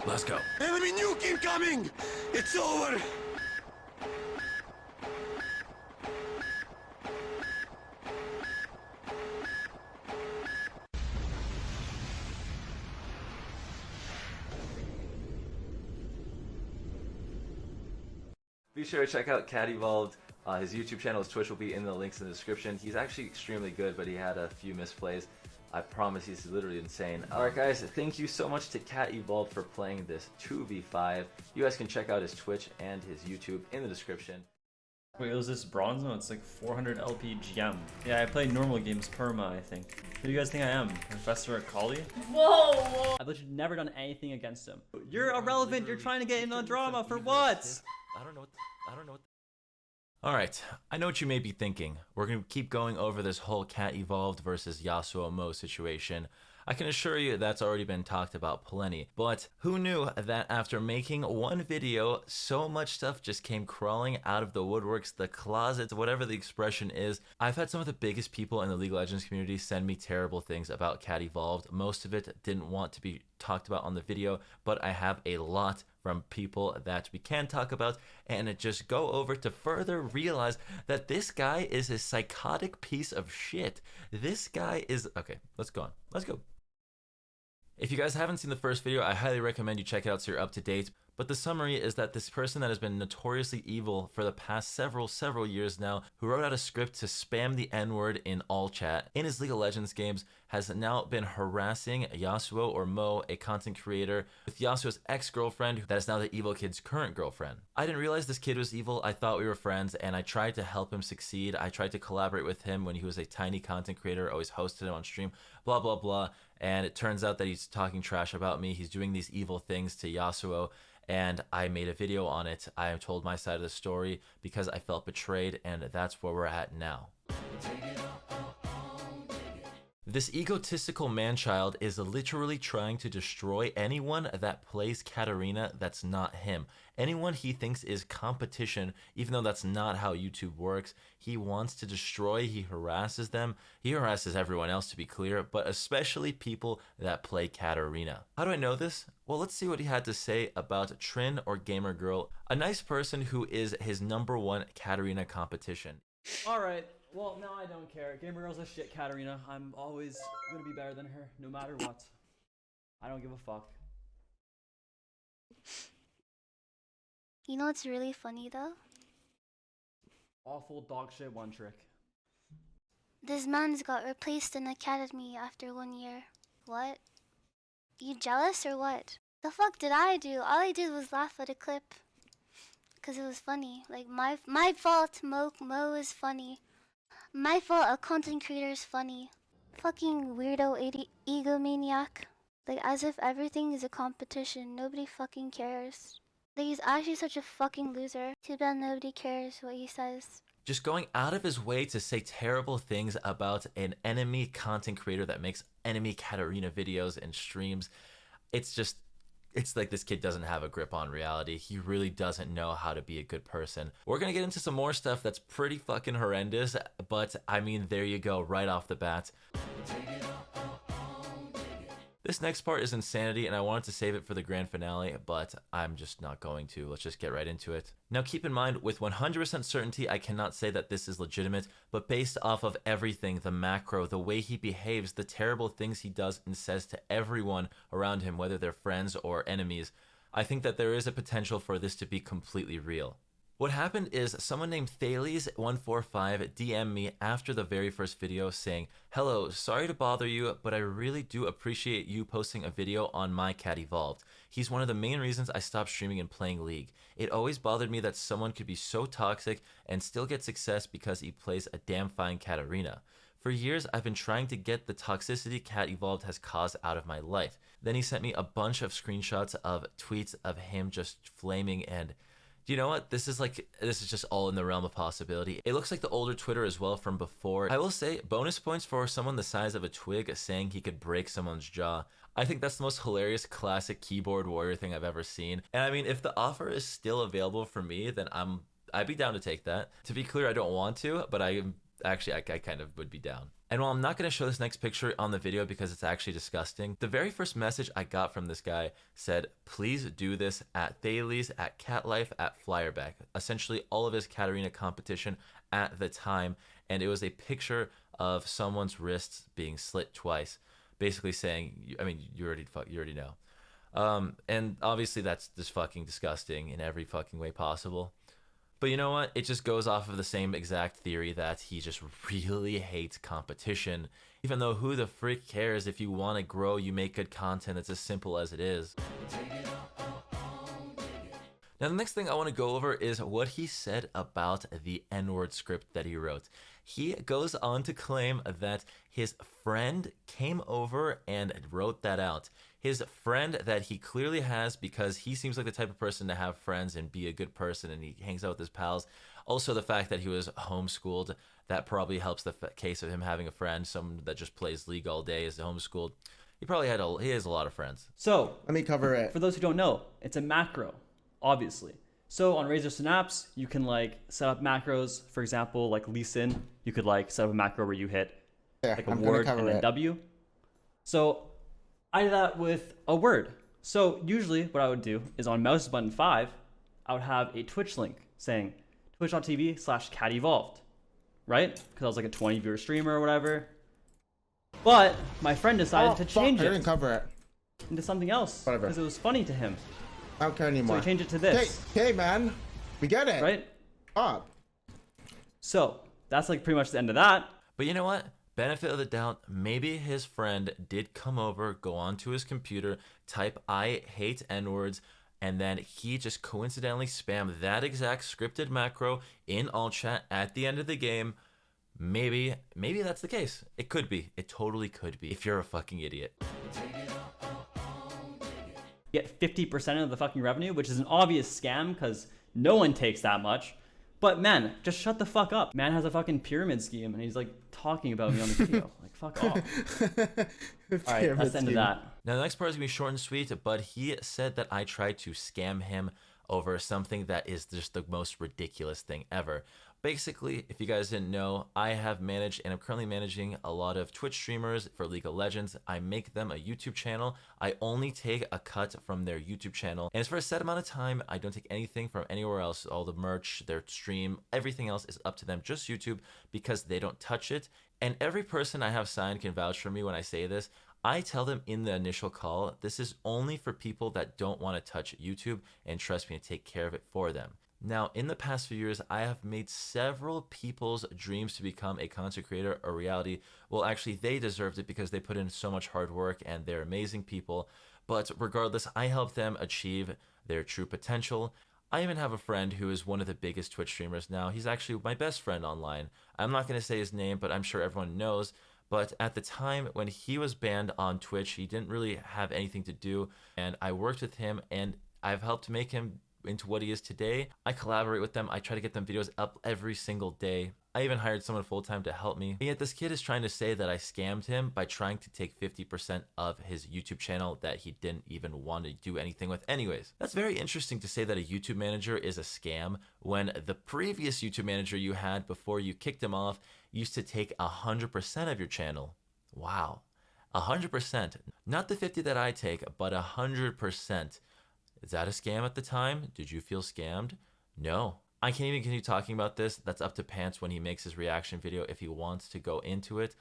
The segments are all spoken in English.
Let's go. Enemy nuke incoming! It's over! Be sure to check out KatEvolved. His YouTube channel, his Twitch will be in the links in the description. He's actually extremely good, but he had a few misplays. I promise he's literally insane. Alright guys, thank you so much to KatEvolved for playing this 2v5. You guys can check out his Twitch and his YouTube in the description. Wait, was this bronze? No, it's like 400 LPGM. Yeah, I play normal games perma, I think. Who do you guys think I am? Professor Akali? Whoa! I've literally never done anything against him. You're irrelevant, you're trying to get in on drama, for what? I don't know what. Alright, I know what you may be thinking. We're going to keep going over this whole KatEvolved versus Yassuo Mo situation. I can assure you that's already been talked about plenty, but who knew that after making one video, so much stuff just came crawling out of the woodworks, the closets, whatever the expression is. I've had some of the biggest people in the League of Legends community send me terrible things about KatEvolved. Most of it didn't want to be talked about on the video, but I have a lot from people that we can talk about and just go over to further realize that this guy is a psychotic piece of shit. This guy is... Okay, let's go on. Let's go. If you guys haven't seen the first video, I highly recommend you check it out so you're up to date. But the summary is that this person that has been notoriously evil for the past several years now, who wrote out a script to spam the N-word in all chat in his League of Legends games, has now been harassing Yassuo or Mo, a content creator, with Yasuo's ex-girlfriend that is now the evil kid's current girlfriend. I didn't realize this kid was evil. I thought we were friends, and I tried to help him succeed. I tried to collaborate with him when he was a tiny content creator, always hosted him on stream, blah blah blah. And it turns out that he's talking trash about me. He's doing these evil things to Yasuo, and I made a video on it. I told my side of the story because I felt betrayed, and that's where we're at now. This egotistical man-child is literally trying to destroy anyone that plays Katarina that's not him. Anyone he thinks is competition, even though that's not how YouTube works. He wants to destroy, he harasses them. He harasses everyone else, to be clear, but especially people that play Katarina. How do I know this? Well, let's see what he had to say about Trin or Gamer Girl, a nice person who is his #1 Katarina competition. Alright, well, now I don't care. Gamer Girl's a shit Katarina. I'm always gonna be better than her, no matter what. I don't give a fuck. You know what's really funny though? Awful dog shit one trick. This man's got replaced in academy after 1 year. What? You jealous or what? The fuck did I do? All I did was laugh at a clip. Cause it was funny. Like my fault, Mo is funny. My fault, a content creator is funny. Fucking weirdo egomaniac. Like as if everything is a competition. Nobody fucking cares. Like he's actually such a fucking loser. Too bad nobody cares what he says. Just going out of his way to say terrible things about an enemy content creator that makes enemy Katarina videos and streams. It's like this kid doesn't have a grip on reality. He really doesn't know how to be a good person. We're gonna get into some more stuff that's pretty fucking horrendous, but I mean, there you go, right off the bat. This next part is insanity, and I wanted to save it for the grand finale, but I'm just not going to. Let's just get right into it. Now keep in mind, with 100% certainty, I cannot say that this is legitimate, but based off of everything, the macro, the way he behaves, the terrible things he does and says to everyone around him, whether they're friends or enemies, I think that there is a potential for this to be completely real. What happened is someone named Thales145 DM'd me after the very first video saying, "Hello, sorry to bother you, but I really do appreciate you posting a video on my KatEvolved. He's one of the main reasons I stopped streaming and playing League. It always bothered me that someone could be so toxic and still get success because he plays a damn fine Katarina. For years, I've been trying to get the toxicity KatEvolved has caused out of my life." Then he sent me a bunch of screenshots of tweets of him just flaming, and you know what? This is just all in the realm of possibility. It looks like the older Twitter as well from before. I will say, bonus points for someone the size of a twig saying he could break someone's jaw. I think that's the most hilarious classic keyboard warrior thing I've ever seen. And I mean, if the offer is still available for me, then I'd be down to take that. To be clear, I don't want to, but I kind of would be down. And while I'm not going to show this next picture on the video because it's actually disgusting, the very first message I got from this guy said, please do this at Thales, at Cat Life, at Flyerback. Essentially all of his Katarina competition at the time. And it was a picture of someone's wrists being slit twice. Basically saying, I mean, you already know. And obviously that's just fucking disgusting in every fucking way possible. But you know what? It just goes off of the same exact theory that he just really hates competition. Even though who the frick cares? If you want to grow, you make good content. It's as simple as it is. Now the next thing I want to go over is what he said about the N-word script that he wrote. He goes on to claim that his friend came over and wrote that out. His friend that he clearly has, because he seems like the type of person to have friends and be a good person, and he hangs out with his pals. Also the fact that he was homeschooled, that probably helps the case of him having a friend, someone that just plays League all day is homeschooled. He has a lot of friends. So Let me cover it. for those who don't know, it's a macro, obviously. So on Razer Synapse, you can like set up macros. For example, like Lee Sin, you could like set up a macro where you hit There, like a I'm gonna word cover and then it. W. So I did that with a word. So usually what I would do is on mouse button 5, I would have a Twitch link saying twitch.tv/KatEvolved, right? Because I was like a 20 viewer streamer or whatever. But my friend decided to change I didn't it cover it. into something else Whatever. because it was funny to him. I don't care So anymore. he changed it to this, Okay, man. We get it. right? Up. So that's like pretty much the end of that. But you know what? Benefit of the doubt, maybe his friend did come over, go onto his computer, type I hate N-words, and then he just coincidentally spammed that exact scripted macro in all chat at the end of the game. Maybe that's the case. It could be. It totally could be if you're a fucking idiot. Get 50% of the fucking revenue, which is an obvious scam because no one takes that much. But man, just shut the fuck up. Man has a fucking pyramid scheme and he's like talking about me on the video. Like, fuck off. All right, that's the end of that. Now the next part is gonna be short and sweet, but he said that I tried to scam him over something that is just the most ridiculous thing ever. Basically, if you guys didn't know, I have managed and I'm currently managing a lot of Twitch streamers for League of Legends. I make them a YouTube channel. I only take a cut from their YouTube channel. And it's for a set amount of time. I don't take anything from anywhere else. All the merch, their stream, everything else is up to them. Just YouTube because they don't touch it. And every person I have signed can vouch for me when I say this. I tell them in the initial call, this is only for people that don't want to touch YouTube and trust me to take care of it for them. Now, in the past few years, I have made several people's dreams to become a content creator a reality. Well, actually, they deserved it because they put in so much hard work and they're amazing people. But regardless, I help them achieve their true potential. I even have a friend who is one of the biggest Twitch streamers now. He's actually my best friend online. I'm not going to say his name, but I'm sure everyone knows. But at the time when he was banned on Twitch, he didn't really have anything to do. And I worked with him and I've helped make him into what he is today. I collaborate with them. I try to get them videos up every single day. I even hired someone full-time to help me. And yet this kid is trying to say that I scammed him by trying to take 50% of his YouTube channel that he didn't even want to do anything with anyways. That's very interesting to say that a YouTube manager is a scam when the previous YouTube manager you had before you kicked him off used to take 100% of your channel. Wow. 100%. Not the 50 that I take, but 100%. Is that a scam at the time? Did you feel scammed? No. I can't even continue talking about this. That's up to Pants when he makes his reaction video if he wants to go into it.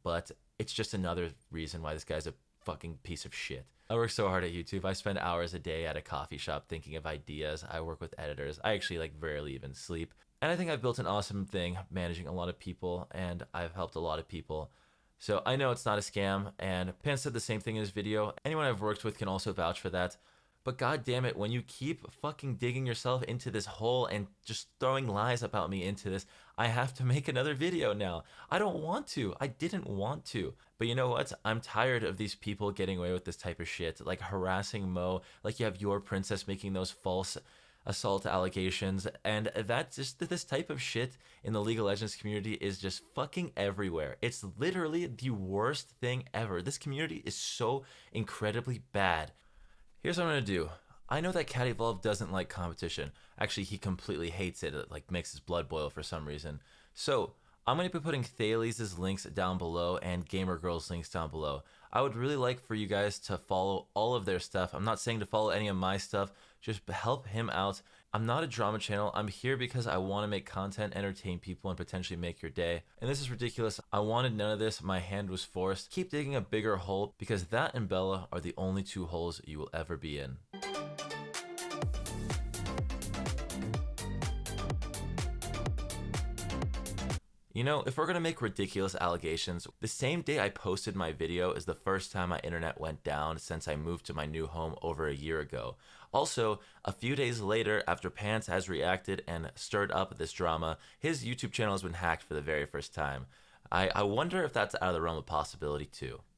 But it's just another reason why this guy's a fucking piece of shit. I work so hard at YouTube. I spend hours a day at a coffee shop thinking of ideas. I work with editors. I actually rarely even sleep. And I think I've built an awesome thing managing a lot of people and I've helped a lot of people. So I know it's not a scam, and Pants said the same thing in his video. Anyone I've worked with can also vouch for that. But god damn it, when you keep fucking digging yourself into this hole and just throwing lies about me into this, I have to make another video now. I don't want to. I didn't want to. But you know what? I'm tired of these people getting away with this type of shit. Like harassing Mo, like you have your princess making those false assault allegations, and that's just this type of shit in the League of Legends community is just fucking everywhere. It's literally the worst thing ever. This community is so incredibly bad. Here's what I'm gonna do. I know that KatEvolved doesn't like competition. Actually, he completely hates it. It makes his blood boil for some reason. So I'm going to be putting Thales' links down below and Gamer Girl's links down below. I would really like for you guys to follow all of their stuff. I'm not saying to follow any of my stuff, just help him out. I'm not a drama channel. I'm here because I want to make content, entertain people, and potentially make your day. And this is ridiculous. I wanted none of this. My hand was forced. Keep digging a bigger hole because that and Bella are the only two holes you will ever be in. You know, if we're gonna make ridiculous allegations, the same day I posted my video is the first time my internet went down since I moved to my new home over a year ago. Also, a few days later, after Pants has reacted and stirred up this drama, his YouTube channel has been hacked for the very first time. I wonder if that's out of the realm of possibility too.